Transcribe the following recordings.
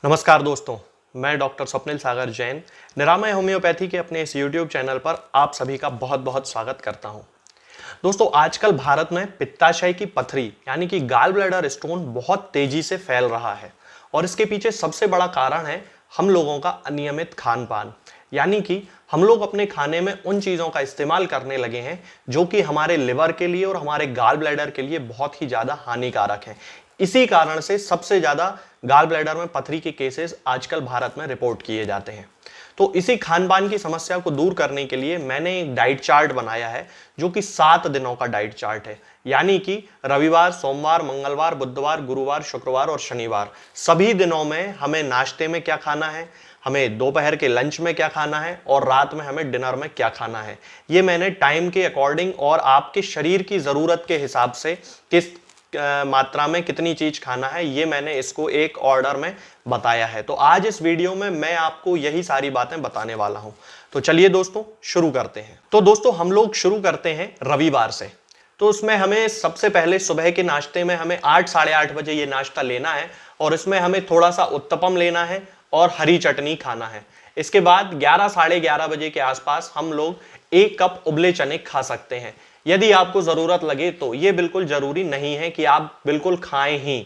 नमस्कार दोस्तों, मैं डॉक्टर स्वप्निल सागर जैन निरामय होम्योपैथी के अपने इस YouTube चैनल पर आप सभी का बहुत बहुत स्वागत करता हूं। दोस्तों, आजकल भारत में पित्ताशय की पथरी यानी कि गाल ब्लैडर स्टोन बहुत तेजी से फैल रहा है और इसके पीछे सबसे बड़ा कारण है हम लोगों का अनियमित खान पान। यानी कि हम लोग अपने खाने में उन चीज़ों का इस्तेमाल करने लगे हैं जो कि हमारे लिवर के लिए और हमारे गाल ब्लैडर के लिए बहुत ही ज़्यादा हानिकारक हैं। इसी कारण से सबसे ज़्यादा गाल ब्लैडर में पथरी के केसेस आजकल भारत में रिपोर्ट किए जाते हैं। तो इसी खान पान की समस्या को दूर करने के लिए मैंने एक डाइट चार्ट बनाया है जो कि 7 दिनों का डाइट चार्ट है। यानी कि रविवार, सोमवार, मंगलवार, बुधवार, गुरुवार, शुक्रवार और शनिवार सभी दिनों में हमें नाश्ते में क्या खाना है, हमें दोपहर के लंच में क्या खाना है और रात में हमें डिनर में क्या खाना है। ये मैंने टाइम के अकॉर्डिंग और आपके शरीर की ज़रूरत के हिसाब से किस मात्रा में कितनी चीज खाना है ये मैंने इसको एक ऑर्डर में बताया है। तो आज इस वीडियो में मैं आपको यही सारी बातें बताने वाला हूं। तो चलिए दोस्तों शुरू करते हैं। तो दोस्तों हम लोग शुरू करते हैं रविवार से। तो उसमें हमें सबसे पहले सुबह के नाश्ते में हमें 8 साढ़े 8 बजे ये नाश्ता लेना है और इसमें हमें थोड़ा सा उत्तपम लेना है और हरी चटनी खाना है। इसके बाद 11 साढ़े 11 बजे के आसपास हम लोग 1 कप उबले चने खा सकते हैं। यदि आपको जरूरत लगे तो ये बिल्कुल जरूरी नहीं है कि आप बिल्कुल खाएं ही।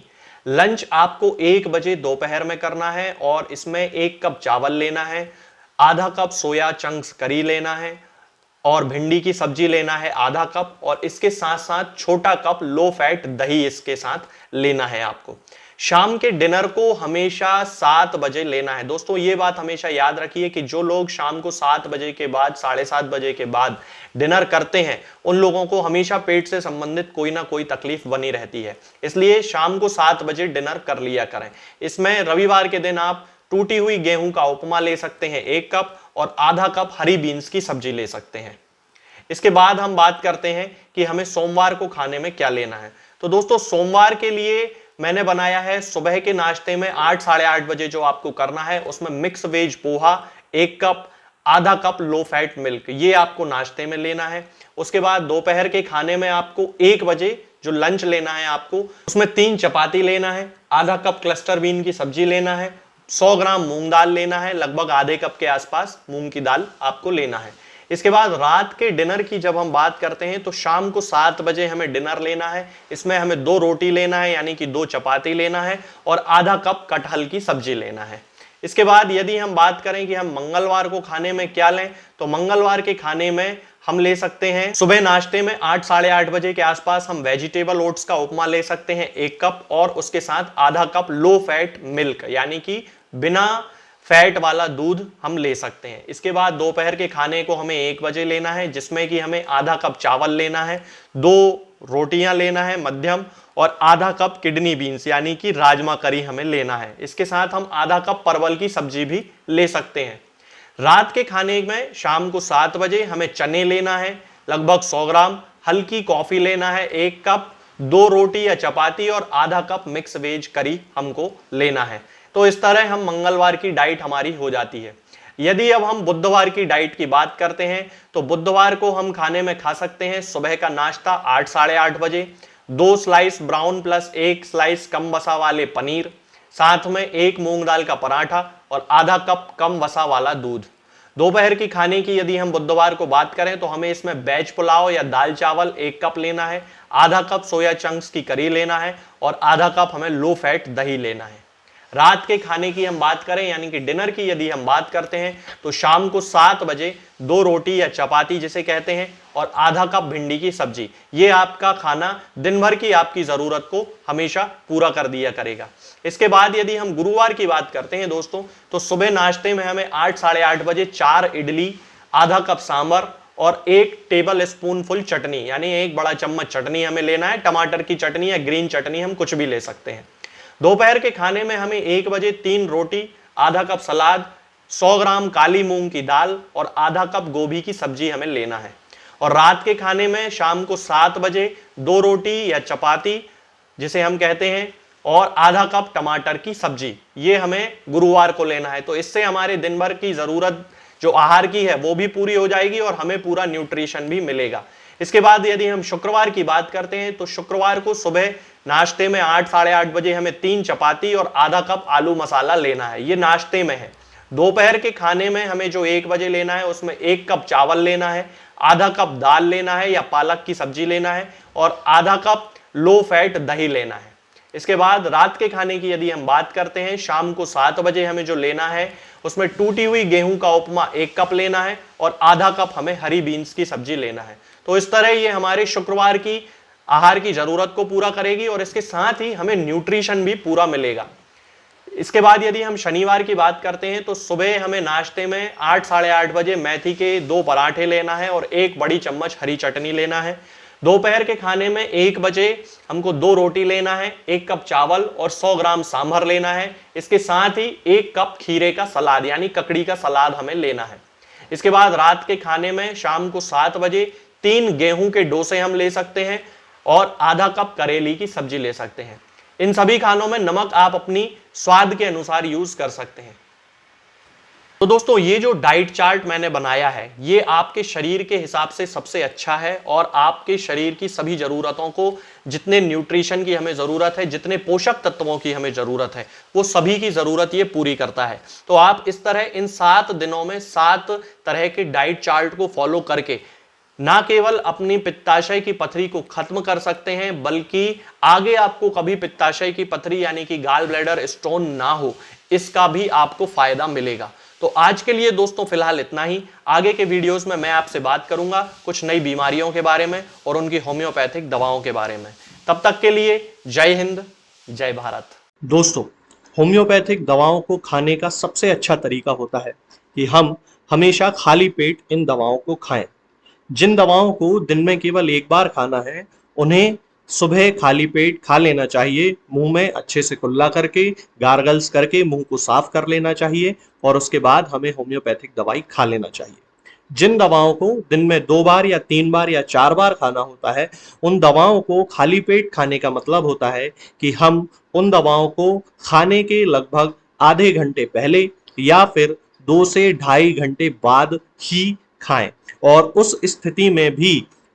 लंच आपको 1 बजे दोपहर में करना है और इसमें 1 कप चावल लेना है, आधा कप सोया चंक्स करी लेना है और भिंडी की सब्जी लेना है आधा कप और इसके साथ साथ छोटा कप लो फैट दही इसके साथ लेना है आपको। शाम के डिनर को हमेशा 7 बजे लेना है। दोस्तों ये बात हमेशा याद रखिए कि जो लोग शाम को 7 बजे के बाद, साढ़े 7 बजे के बाद डिनर करते हैं उन लोगों को हमेशा पेट से संबंधित कोई ना कोई तकलीफ बनी रहती है। इसलिए शाम को 7 बजे डिनर कर लिया करें। इसमें रविवार के दिन आप टूटी हुई गेहूं का उपमा ले सकते हैं 1 कप और आधा कप हरी बीन्स की सब्जी ले सकते हैं। इसके बाद हम बात करते हैं कि हमें सोमवार को खाने में क्या लेना है। तो दोस्तों सोमवार के लिए मैंने बनाया है सुबह के नाश्ते में 8 साढ़े 8 बजे जो आपको करना है उसमें मिक्स वेज पोहा 1 कप, आधा कप लो फैट मिल्क, ये आपको नाश्ते में लेना है। उसके बाद दोपहर के खाने में आपको 1 बजे जो लंच लेना है आपको उसमें 3 चपाती लेना है, आधा कप क्लस्टर बीन की सब्जी लेना है, 100 ग्राम मूंग दाल लेना है, लगभग आधे कप के आसपास मूंग की दाल आपको लेना है। इसके बाद रात के डिनर की जब हम बात करते हैं तो शाम को 7 बजे हमें डिनर लेना है। इसमें हमें 2 रोटी लेना है यानी कि 2 चपाती लेना है और आधा कप कटहल की सब्जी लेना है। इसके बाद यदि हम बात करें कि हम मंगलवार को खाने में क्या लें तो मंगलवार के खाने में हम ले सकते हैं सुबह नाश्ते में 8 साढ़े 8 बजे के आसपास हम वेजिटेबल ओट्स का उपमा ले सकते हैं 1 कप और उसके साथ आधा कप लो फैट मिल्क यानी कि बिना फैट वाला दूध हम ले सकते हैं। इसके बाद दोपहर के खाने को हमें 1 बजे लेना है जिसमें कि हमें आधा कप चावल लेना है, 2 रोटियां लेना है मध्यम और आधा कप किडनी बीन्स यानी कि राजमा करी हमें लेना है। इसके साथ हम आधा कप परवल की सब्जी भी ले सकते हैं। रात के खाने में शाम को 7 बजे हमें चने लेना है लगभग 100 ग्राम, हल्की कॉफी लेना है 1 कप, 2 रोटी या चपाती और आधा कप मिक्स वेज करी हमको लेना है। तो इस तरह हम मंगलवार की डाइट हमारी हो जाती है। यदि अब हम बुधवार की डाइट की बात करते हैं तो बुधवार को हम खाने में खा सकते हैं सुबह का नाश्ता 8 साढ़े 8 बजे 2 स्लाइस ब्राउन प्लस 1 स्लाइस कम वसा वाले पनीर, साथ में 1 मूंग दाल का पराठा और आधा कप कम वसा वाला दूध। दोपहर की खाने की यदि हम बुधवार को बात करें तो हमें इसमें वेज पुलाव या दाल चावल 1 कप लेना है, आधा कप सोया चंक्स की करी लेना है और आधा कप हमें लो फैट दही लेना है। रात के खाने की हम बात करें यानी कि डिनर की यदि हम बात करते हैं तो शाम को 7 बजे 2 रोटी या चपाती जिसे कहते हैं और आधा कप भिंडी की सब्जी, ये आपका खाना दिन भर की आपकी जरूरत को हमेशा पूरा कर दिया करेगा। इसके बाद यदि हम गुरुवार की बात करते हैं दोस्तों तो सुबह नाश्ते में हमें 8 साढ़े 8 बजे 4 इडली, आधा कप सांभर और 1 टेबल स्पून फुल चटनी यानी 1 बड़ा चम्मच चटनी हमें लेना है। टमाटर की चटनी या ग्रीन चटनी हम कुछ भी ले सकते हैं। दोपहर के खाने में हमें 1 बजे 3 रोटी, आधा कप सलाद, 100 ग्राम काली मूंग की दाल और आधा कप गोभी की सब्जी हमें लेना है। और रात के खाने में शाम को 7 बजे 2 रोटी या चपाती जिसे हम कहते हैं और आधा कप टमाटर की सब्जी, ये हमें गुरुवार को लेना है। तो इससे हमारे दिन भर की जरूरत जो आहार की है वो भी पूरी हो जाएगी और हमें पूरा न्यूट्रिशन भी मिलेगा। इसके बाद यदि हम शुक्रवार की बात करते हैं तो शुक्रवार को सुबह नाश्ते में 8 साढ़े 8 बजे हमें 3 चपाती और आधा कप आलू मसाला लेना है, ये नाश्ते में है। दोपहर के खाने में हमें जो 1 बजे लेना है उसमें 1 कप चावल लेना है, आधा कप दाल लेना है या पालक की सब्जी लेना है और आधा कप लो फैट दही लेना है। इसके बाद रात के खाने की यदि हम बात करते हैं, शाम को 7 बजे हमें जो लेना है उसमें टूटी हुई गेहूं का उपमा 1 कप लेना है और आधा कप हमें हरी बीन्स की सब्जी लेना है। तो इस तरह ये हमारे शुक्रवार की आहार की जरूरत को पूरा करेगी और इसके साथ ही हमें न्यूट्रिशन भी पूरा मिलेगा। इसके बाद यदि हम शनिवार की बात करते हैं तो सुबह हमें नाश्ते में 8 साढ़े 8 बजे मेथी के 2 पराठे लेना है और 1 बड़ी चम्मच हरी चटनी लेना है। दोपहर के खाने में 1 बजे हमको 2 रोटी लेना है, 1 कप चावल और 100 ग्राम सांभर लेना है। इसके साथ ही 1 कप खीरे का सलाद यानी ककड़ी का सलाद हमें लेना है। इसके बाद रात के खाने में शाम को 7 बजे 3 गेहूं के डोसे हम ले सकते हैं और आधा कप करेली की सब्जी ले सकते हैं। इन सभी खानों में नमक आप अपनी स्वाद के अनुसार यूज कर सकते हैं। तो दोस्तों ये जो डाइट चार्ट मैंने बनाया है ये आपके शरीर के हिसाब से सबसे अच्छा है और आपके शरीर की सभी जरूरतों को, जितने न्यूट्रिशन की हमें जरूरत है, जितने पोषक तत्वों की हमें जरूरत है, वो सभी की जरूरत ये पूरी करता है। तो आप इस तरह इन 7 दिनों में 7 तरह के डाइट चार्ट को फॉलो करके ना केवल अपनी पित्ताशय की पथरी को खत्म कर सकते हैं बल्कि आगे आपको कभी पित्ताशय की पथरी यानी कि गॉल ब्लैडर स्टोन ना हो, इसका भी आपको फायदा मिलेगा। तो आज के लिए दोस्तों फिलहाल इतना ही। आगे के वीडियोस में मैं आपसे बात करूंगा कुछ नई बीमारियों के बारे में और उनकी होम्योपैथिक दवाओं के बारे में। तब तक के लिए जय हिंद, जय भारत। दोस्तों होम्योपैथिक दवाओं को खाने का सबसे अच्छा तरीका होता है कि हम हमेशा खाली पेट इन दवाओं को खाएं। जिन दवाओं को दिन में केवल 1 बार खाना है उन्हें सुबह खाली पेट खा लेना चाहिए, मुंह में अच्छे से कुल्ला करके, गार्गल्स करके मुंह को साफ कर लेना चाहिए और उसके बाद हमें होम्योपैथिक दवाई खा लेना चाहिए। जिन दवाओं को दिन में 2 बार या 3 बार या 4 बार खाना होता है उन दवाओं को खाली पेट खाने का मतलब होता है कि हम उन दवाओं को खाने के लगभग आधे घंटे पहले या फिर 2 से ढाई घंटे बाद ही खाएं और उस स्थिति में भी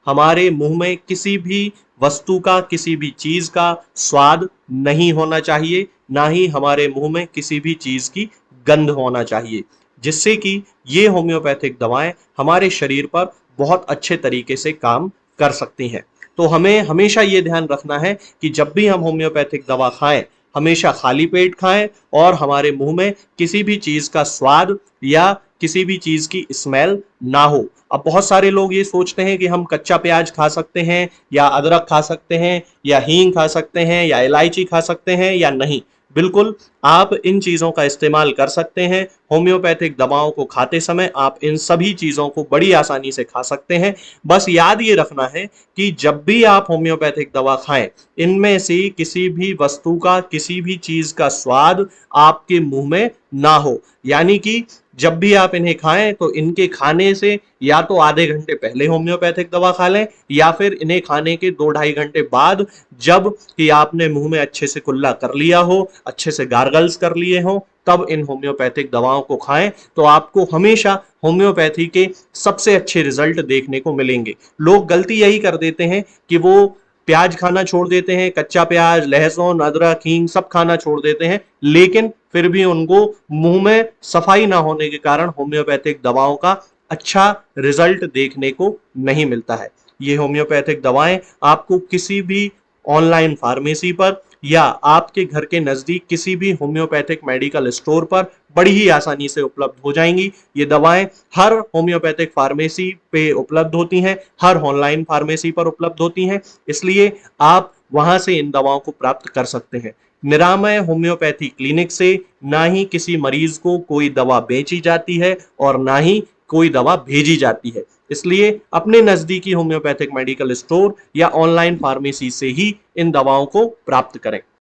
हमारे मुंह में किसी भी वस्तु का, किसी भी चीज का स्वाद नहीं होना चाहिए, ना ही हमारे मुंह में किसी भी चीज की गंध होना चाहिए, जिससे कि ये होम्योपैथिक दवाएं हमारे शरीर पर बहुत अच्छे तरीके से काम कर सकती हैं। तो हमें हमेशा ये ध्यान रखना है कि जब भी हम होम्योपैथिक दवा खाएं हमेशा खाली पेट खाएं और हमारे मुंह में किसी भी चीज का स्वाद या किसी भी चीज की स्मेल ना हो। अब बहुत सारे लोग ये सोचते हैं कि हम कच्चा प्याज खा सकते हैं या अदरक खा सकते हैं या हींग खा सकते हैं या इलायची खा सकते हैं या नहीं। बिल्कुल आप इन चीजों का इस्तेमाल कर सकते हैं। होम्योपैथिक दवाओं को खाते समय आप इन सभी चीजों को बड़ी आसानी से खा सकते हैं। बस याद ये रखना है कि जब भी आप होम्योपैथिक दवा खाएं इनमें से किसी भी वस्तु का, किसी भी चीज का स्वाद आपके मुंह में ना हो। यानी कि जब भी आप इन्हें खाएं तो इनके खाने से या तो आधे घंटे पहले होम्योपैथिक दवा खा लें या फिर इन्हें खाने के 2-2.5 घंटे बाद, जब कि आपने मुंह में अच्छे से कुल्ला कर लिया हो, अच्छे से गार्गल्स कर लिए हो, तब इन होम्योपैथिक दवाओं को खाएं। तो आपको हमेशा होम्योपैथी के सबसे अच्छे रिजल्ट देखने को मिलेंगे। लोग गलती यही कर देते हैं कि वो प्याज खाना छोड़ देते हैं, कच्चा प्याज, लहसुन, अदरक, हींग सब खाना छोड़ देते हैं, लेकिन फिर भी उनको मुंह में सफाई ना होने के कारण होम्योपैथिक दवाओं का अच्छा रिजल्ट देखने को नहीं मिलता है। ये होम्योपैथिक दवाएं आपको किसी भी ऑनलाइन फार्मेसी पर या आपके घर के नजदीक किसी भी होम्योपैथिक मेडिकल स्टोर पर बड़ी ही आसानी से उपलब्ध हो जाएंगी। ये दवाएं हर होम्योपैथिक फार्मेसी पे उपलब्ध होती हैं, हर ऑनलाइन फार्मेसी पर उपलब्ध होती हैं, इसलिए आप वहां से इन दवाओं को प्राप्त कर सकते हैं। निरामय होम्योपैथी क्लिनिक से ना ही किसी मरीज को कोई दवा बेची जाती है और ना ही कोई दवा भेजी जाती है, इसलिए अपने नजदीकी होम्योपैथिक मेडिकल स्टोर या ऑनलाइन फार्मेसी से ही इन दवाओं को प्राप्त करें।